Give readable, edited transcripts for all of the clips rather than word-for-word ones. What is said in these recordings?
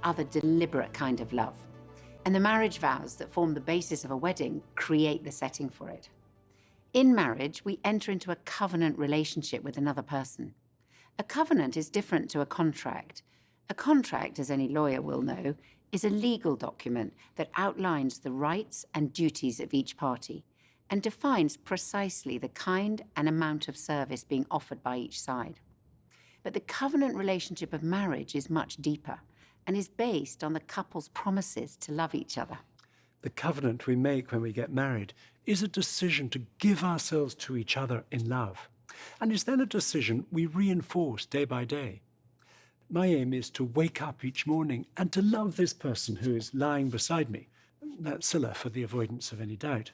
other deliberate kind of love. And the marriage vows that form the basis of a wedding create the setting for it. In marriage, we enter into a covenant relationship with another person. A covenant is different to a contract. A contract, as any lawyer will know, is a legal document that outlines the rights and duties of each party and defines precisely the kind and amount of service being offered by each side. But the covenant relationship of marriage is much deeper and is based on the couple's promises to love each other. The covenant we make when we get married is a decision to give ourselves to each other in love, and is then a decision we reinforce day by day. My aim is to wake up each morning and to love this person who is lying beside me. That's Scylla, for the avoidance of any doubt.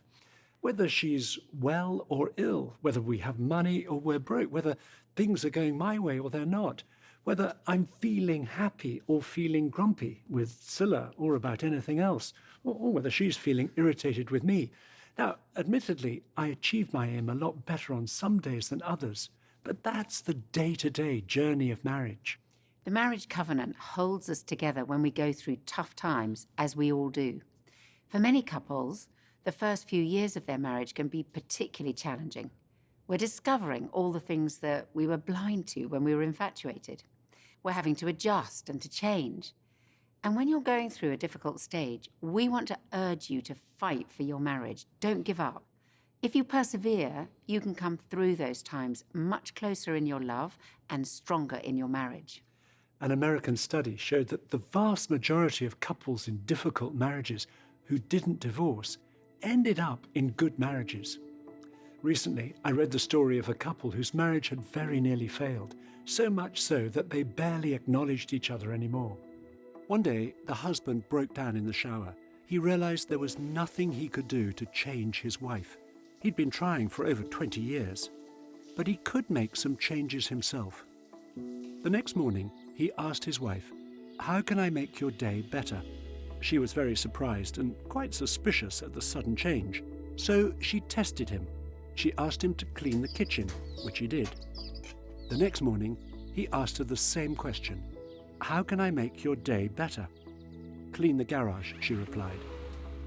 Whether she's well or ill, whether we have money or we're broke, whether things are going my way or they're not, whether I'm feeling happy or feeling grumpy with Scylla or about anything else, or whether she's feeling irritated with me. Now, admittedly, I achieve my aim a lot better on some days than others, but that's the day-to-day journey of marriage. The marriage covenant holds us together when we go through tough times, as we all do. For many couples, the first few years of their marriage can be particularly challenging. We're discovering all the things that we were blind to when we were infatuated. We're having to adjust and to change. And when you're going through a difficult stage, we want to urge you to fight for your marriage. Don't give up. If you persevere, you can come through those times much closer in your love and stronger in your marriage. An American study showed that the vast majority of couples in difficult marriages who didn't divorce ended up in good marriages. Recently, I read the story of a couple whose marriage had very nearly failed, so much so that they barely acknowledged each other anymore. One day, the husband broke down in the shower. He realized there was nothing he could do to change his wife. He'd been trying for over 20 years, but he could make some changes himself. The next morning, he asked his wife, "How can I make your day better?" She was very surprised and quite suspicious at the sudden change. So she tested him. She asked him to clean the kitchen, which he did. The next morning, he asked her the same question. "How can I make your day better?" "Clean the garage," she replied.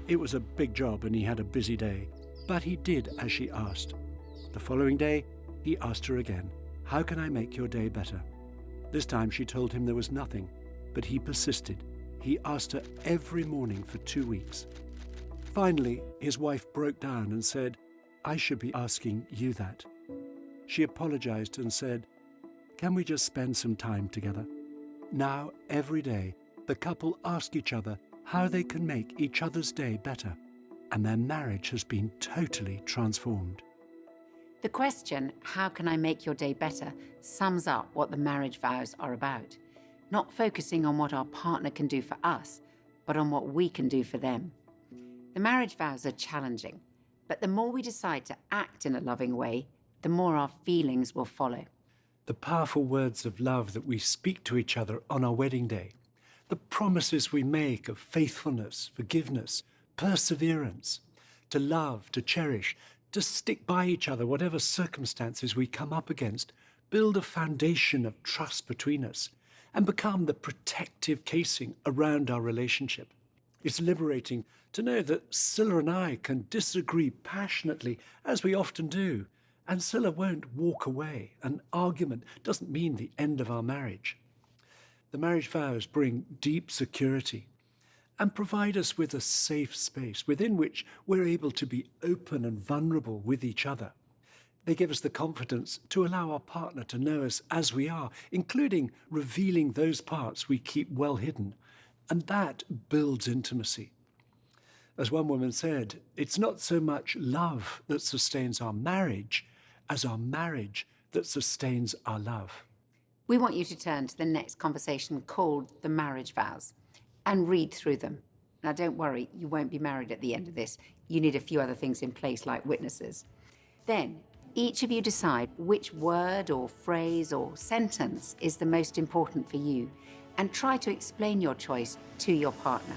It was a big job and he had a busy day, but he did as she asked. The following day, he asked her again, "How can I make your day better?" This time she told him there was nothing, but he persisted. He asked her every morning for 2 weeks. Finally, his wife broke down and said, "I should be asking you that." She apologized and said, "Can we just spend some time together?" Now, every day, the couple ask each other how they can make each other's day better, and their marriage has been totally transformed. The question, "How can I make your day better?" sums up what the marriage vows are about. Not focusing on what our partner can do for us, but on what we can do for them. The marriage vows are challenging, but the more we decide to act in a loving way, the more our feelings will follow. The powerful words of love that we speak to each other on our wedding day, the promises we make of faithfulness, forgiveness, perseverance, to love, to cherish, to stick by each other whatever circumstances we come up against, build a foundation of trust between us, and become the protective casing around our relationship. It's liberating to know that Scylla and I can disagree passionately, as we often do, and Scylla won't walk away. An argument doesn't mean the end of our marriage. The marriage vows bring deep security and provide us with a safe space within which we're able to be open and vulnerable with each other. They give us the confidence to allow our partner to know us as we are, including revealing those parts we keep well hidden, and that builds intimacy. As one woman said, it's not so much love that sustains our marriage as our marriage that sustains our love. We want you to turn to the next conversation called the marriage vows and read through them. Now, don't worry, you won't be married at the end of this. You need a few other things in place, like witnesses. Then, each of you decide which word or phrase or sentence is the most important for you and try to explain your choice to your partner.